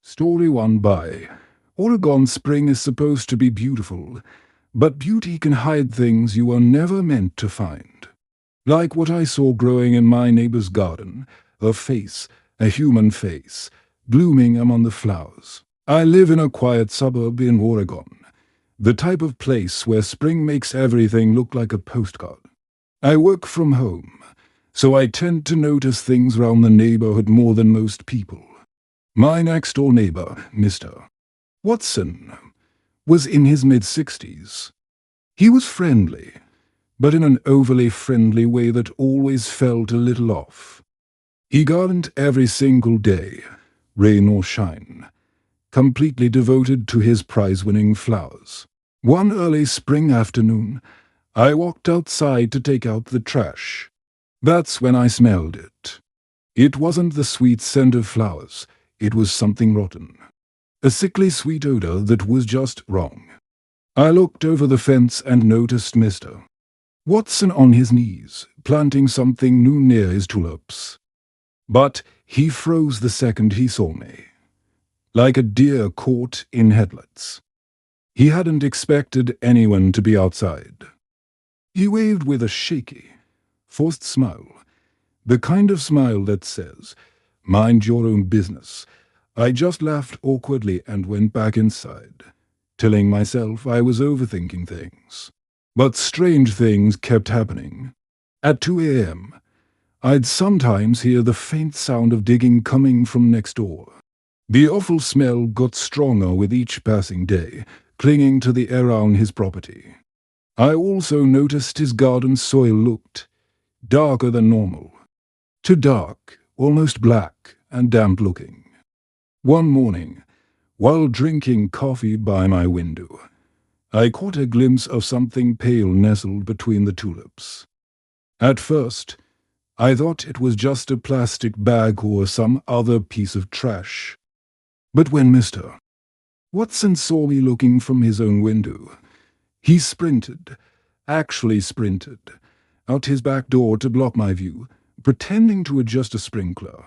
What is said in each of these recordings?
Story 1 by Oregon Spring is supposed to be beautiful, but beauty can hide things you were never meant to find. Like what I saw growing in my neighbor's garden, a face, a human face, blooming among the flowers. I live in a quiet suburb in Oregon, the type of place where spring makes everything look like a postcard. I work from home, so I tend to notice things around the neighborhood more than most people. My next-door neighbor, Mr. Watson, was in his mid-60s. He was friendly, but in an overly friendly way that always felt a little off. He gardened every single day, rain or shine, completely devoted to his prize-winning flowers. One early spring afternoon, I walked outside to take out the trash. That's when I smelled it. It wasn't the sweet scent of flowers. It was something rotten. A sickly sweet odor that was just wrong. I looked over the fence and noticed Mr. Watson on his knees, planting something new near his tulips. But he froze the second he saw me, like a deer caught in headlights. He hadn't expected anyone to be outside. He waved with a shaky, forced smile, the kind of smile that says, "Mind your own business." I just laughed awkwardly and went back inside, telling myself I was overthinking things. But strange things kept happening. At 2 a.m., I'd sometimes hear the faint sound of digging coming from next door. The awful smell got stronger with each passing day, clinging to the air on his property. I also noticed his garden soil looked darker than normal. Too dark, almost black and damp-looking. One morning, while drinking coffee by my window, I caught a glimpse of something pale nestled between the tulips. At first, I thought it was just a plastic bag or some other piece of trash. But when Mr. Watson saw me looking from his own window, he actually sprinted, out his back door to block my view, pretending to adjust a sprinkler.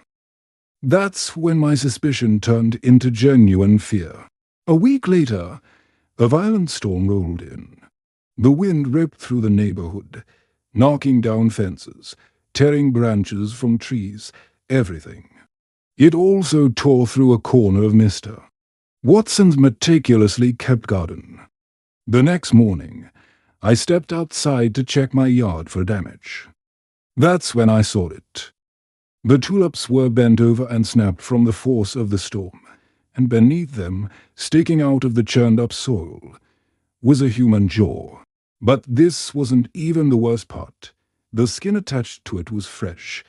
That's when my suspicion turned into genuine fear. A week later, a violent storm rolled in. The wind ripped through the neighborhood, knocking down fences, tearing branches from trees, everything. It also tore through a corner of Mr. Watson's meticulously kept garden. The next morning, I stepped outside to check my yard for damage. That's when I saw it. The tulips were bent over and snapped from the force of the storm, and beneath them, sticking out of the churned-up soil, was a human jaw. But this wasn't even the worst part. The skin attached to it was fresh,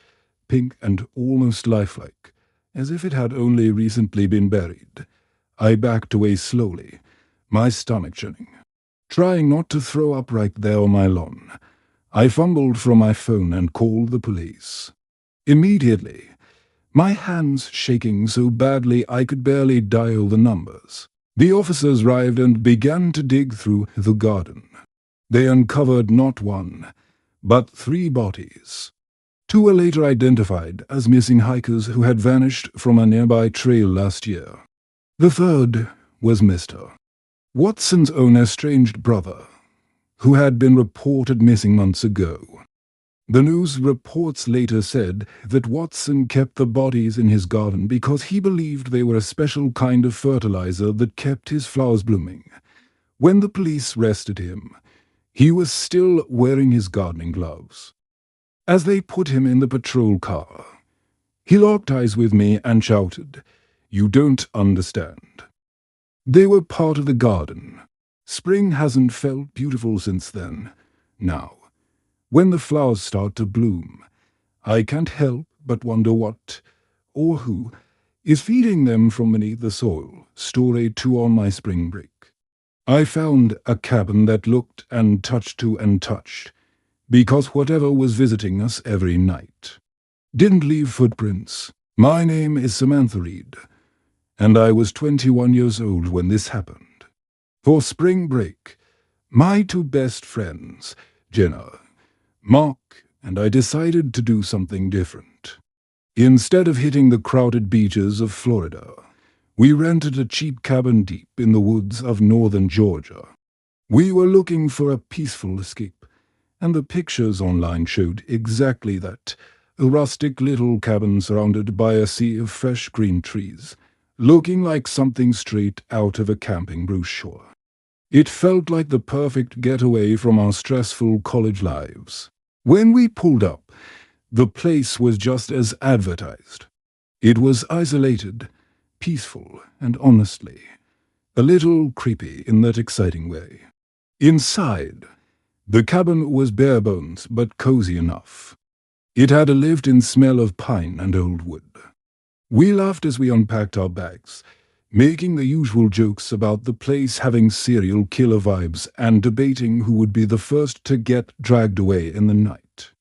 pink and almost lifelike, as if it had only recently been buried. I backed away slowly, my stomach churning. Trying not to throw up right there on my lawn, I fumbled for my phone and called the police. Immediately, my hands shaking so badly I could barely dial the numbers. The officers arrived and began to dig through the garden. They uncovered not one, but 3 bodies. 2 were later identified as missing hikers who had vanished from a nearby trail last year. The 3rd was Mr. Watson's own estranged brother, who had been reported missing months ago. The news reports later said that Watson kept the bodies in his garden because he believed they were a special kind of fertilizer that kept his flowers blooming. When the police arrested him, he was still wearing his gardening gloves. As they put him in the patrol car, he locked eyes with me and shouted, "You don't understand." They were part of the garden. Spring hasn't felt beautiful since then. Now, when the flowers start to bloom, I can't help but wonder what, or who, is feeding them from beneath the soil. Story 2 on my spring break. I found a cabin that looked and touched to and touched, because whatever was visiting us every night didn't leave footprints. My name is Samantha Reed, and I was 21 years old when this happened. For spring break, my 2 best friends, Jenna, Mark, and I decided to do something different. Instead of hitting the crowded beaches of Florida, We rented a cheap cabin deep in the woods of northern Georgia. We were looking for a peaceful escape, and the pictures online showed exactly that. A rustic little cabin surrounded by a sea of fresh green trees, looking like something straight out of a camping brochure. It felt like the perfect getaway from our stressful college lives. When we pulled up, the place was just as advertised. It was isolated, peaceful, and honestly, a little creepy in that exciting way. Inside, the cabin was bare bones but cozy enough. It had a lived-in smell of pine and old wood. We laughed as we unpacked our bags, making the usual jokes about the place having serial killer vibes and debating who would be the first to get dragged away in the night.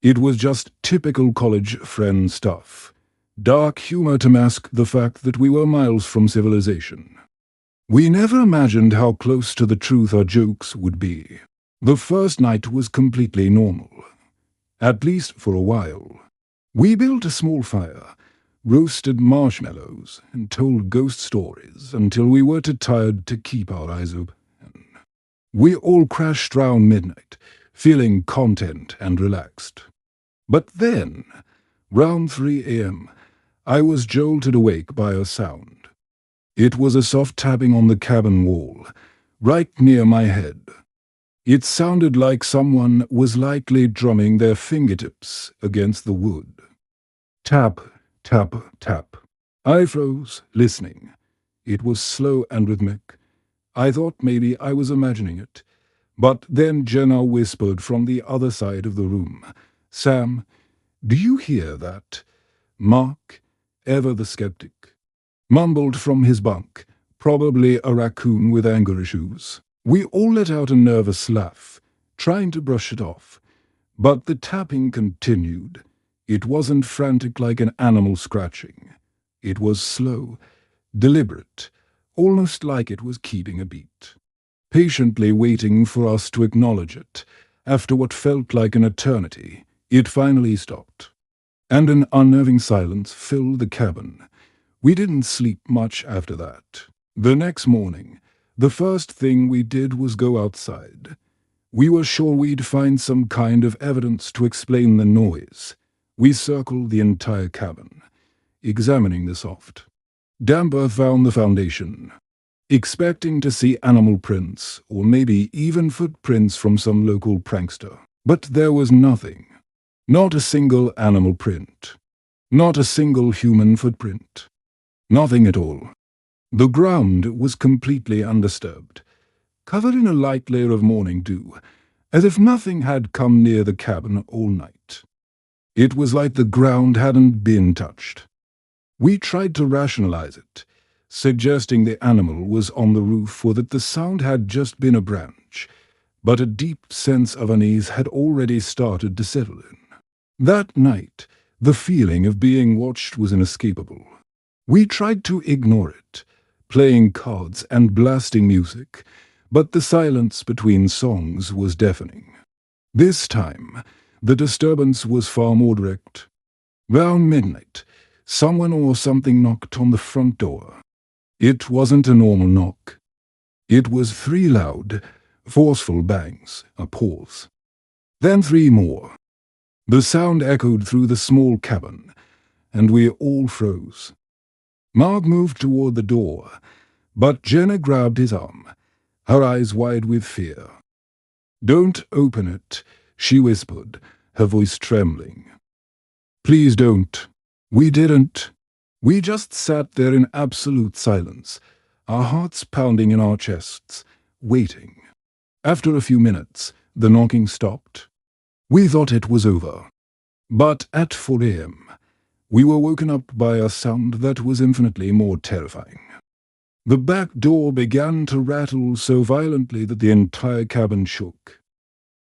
It was just typical college friend stuff. Dark humor to mask the fact that we were miles from civilization. We never imagined how close to the truth our jokes would be. The first night was completely normal. At least for a while. We built a small fire, roasted marshmallows, and told ghost stories until we were too tired to keep our eyes open. We all crashed round midnight, feeling content and relaxed. But then, round 3 a.m., I was jolted awake by a sound. It was a soft tapping on the cabin wall, right near my head. It sounded like someone was lightly drumming their fingertips against the wood. Tap, tap, tap. I froze, listening. It was slow and rhythmic. I thought maybe I was imagining it. But then Jenna whispered from the other side of the room, "Sam, do you hear that?" Mark, ever the skeptic, mumbled from his bunk, probably a raccoon with anger issues. We all let out a nervous laugh, trying to brush it off. But the tapping continued. It wasn't frantic like an animal scratching. It was slow, deliberate, almost like it was keeping a beat. Patiently waiting for us to acknowledge it, after what felt like an eternity, it finally stopped. And an unnerving silence filled the cabin. We didn't sleep much after that. The next morning, the first thing we did was go outside. We were sure we'd find some kind of evidence to explain the noise. We circled the entire cabin, examining the soft, damp earth around the foundation, expecting to see animal prints or maybe even footprints from some local prankster. But there was nothing. Not a single animal print. Not a single human footprint. Nothing at all. The ground was completely undisturbed, covered in a light layer of morning dew, as if nothing had come near the cabin all night. It was like the ground hadn't been touched. We tried to rationalize it, suggesting the animal was on the roof or that the sound had just been a branch, but a deep sense of unease had already started to settle in. That night, the feeling of being watched was inescapable. We tried to ignore it, playing cards and blasting music, but the silence between songs was deafening. This time, the disturbance was far more direct. Round midnight, someone or something knocked on the front door. It wasn't a normal knock. It was 3 loud, forceful bangs, a pause. Then 3 more. The sound echoed through the small cabin, and we all froze. Mark moved toward the door, but Jenna grabbed his arm, her eyes wide with fear. "Don't open it," she whispered, her voice trembling. "Please don't." We didn't. We just sat there in absolute silence, our hearts pounding in our chests, waiting. After a few minutes, the knocking stopped. We thought it was over. But at 4 a.m., we were woken up by a sound that was infinitely more terrifying. The back door began to rattle so violently that the entire cabin shook.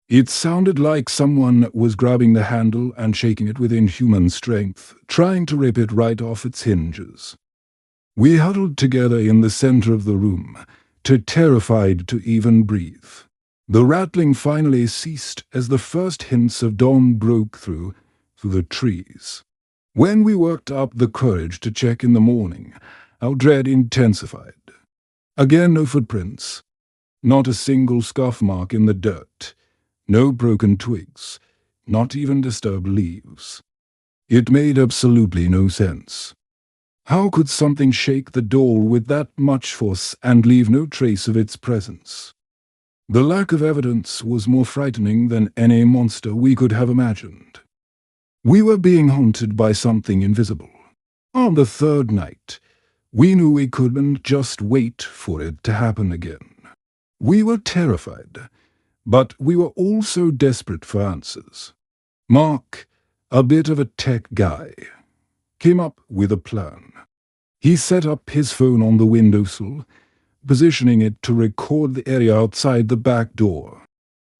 It sounded like someone was grabbing the handle and shaking it with inhuman strength, trying to rip it right off its hinges. We huddled together in the center of the room, too terrified to even breathe. The rattling finally ceased as the first hints of dawn broke through the trees. When we worked up the courage to check in the morning, our dread intensified. Again no footprints. Not a single scuff mark in the dirt. No broken twigs. Not even disturbed leaves. It made absolutely no sense. How could something shake the door with that much force and leave no trace of its presence? The lack of evidence was more frightening than any monster we could have imagined. We were being haunted by something invisible. On the third night, we knew we couldn't just wait for it to happen again. We were terrified, but we were also desperate for answers. Mark, a bit of a tech guy, came up with a plan. He set up his phone on the windowsill, positioning it to record the area outside the back door.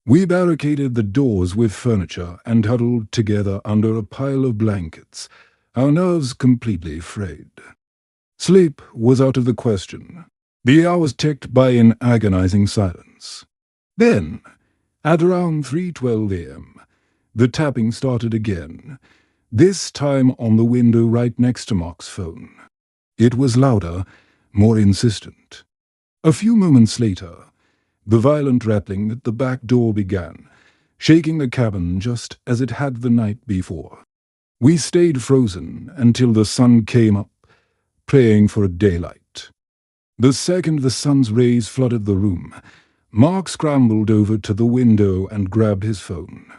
We barricaded the doors with furniture and huddled together under a pile of blankets, our nerves completely frayed. Sleep was out of the question. The hours ticked by in agonizing silence. Then, at around 3:12 a.m., the tapping started again, this time on the window right next to Mark's phone. It was louder, more insistent. A few moments later, the violent rattling at the back door began, shaking the cabin just as it had the night before. We stayed frozen until the sun came up, praying for daylight. The second the sun's rays flooded the room, Mark scrambled over to the window and grabbed his phone.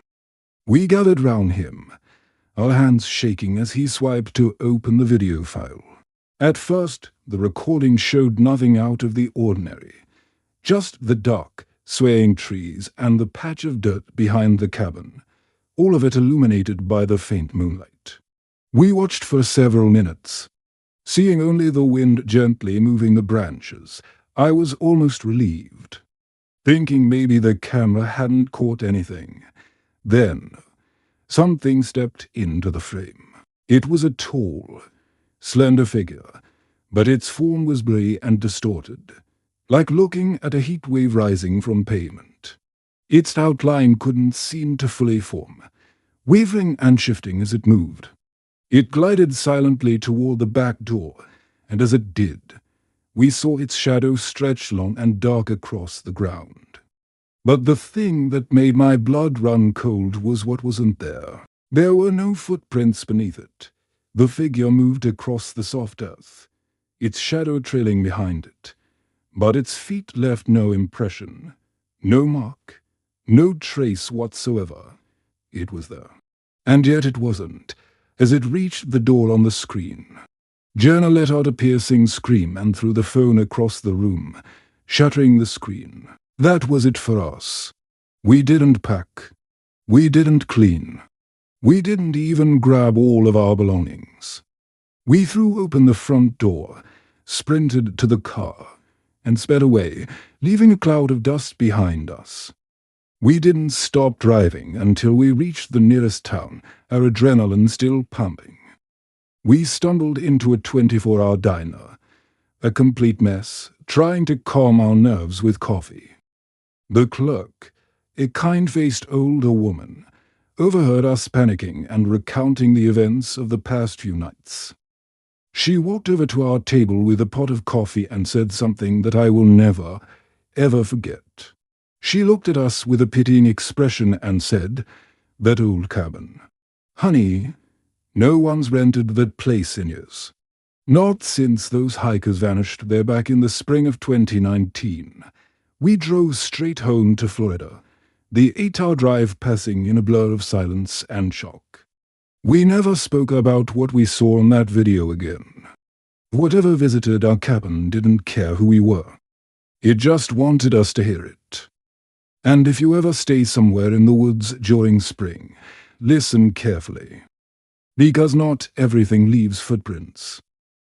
We gathered round him, our hands shaking as he swiped to open the video file. At first, the recording showed nothing out of the ordinary. Just the dark, swaying trees and the patch of dirt behind the cabin, all of it illuminated by the faint moonlight. We watched for several minutes. Seeing only the wind gently moving the branches, I was almost relieved, thinking maybe the camera hadn't caught anything. Then, something stepped into the frame. It was a tall, slender figure, but its form was blurry and distorted, like looking at a heat wave rising from pavement. Its outline couldn't seem to fully form, wavering and shifting as it moved. It glided silently toward the back door, and as it did, we saw its shadow stretch long and dark across the ground. But the thing that made my blood run cold was what wasn't there. There were no footprints beneath it. The figure moved across the soft earth, its shadow trailing behind it. But its feet left no impression, no mark, no trace whatsoever. It was there. And yet it wasn't, as it reached the door on the screen. Jenna let out a piercing scream and threw the phone across the room, shattering the screen. That was it for us. We didn't pack. We didn't clean. We didn't even grab all of our belongings. We threw open the front door, sprinted to the car, and sped away, leaving a cloud of dust behind us. We didn't stop driving until we reached the nearest town, our adrenaline still pumping. We stumbled into a 24-hour diner, a complete mess, trying to calm our nerves with coffee. The clerk, a kind-faced older woman, overheard us panicking and recounting the events of the past few nights. She walked over to our table with a pot of coffee and said something that I will never, ever forget. She looked at us with a pitying expression and said, "That old cabin. Honey, no one's rented that place in years. Not since those hikers vanished there back in the spring of 2019. We drove straight home to Florida, the 8-hour drive passing in a blur of silence and shock. We never spoke about what we saw on that video again. Whatever visited our cabin didn't care who we were. It just wanted us to hear it. And if you ever stay somewhere in the woods during spring, listen carefully. Because not everything leaves footprints.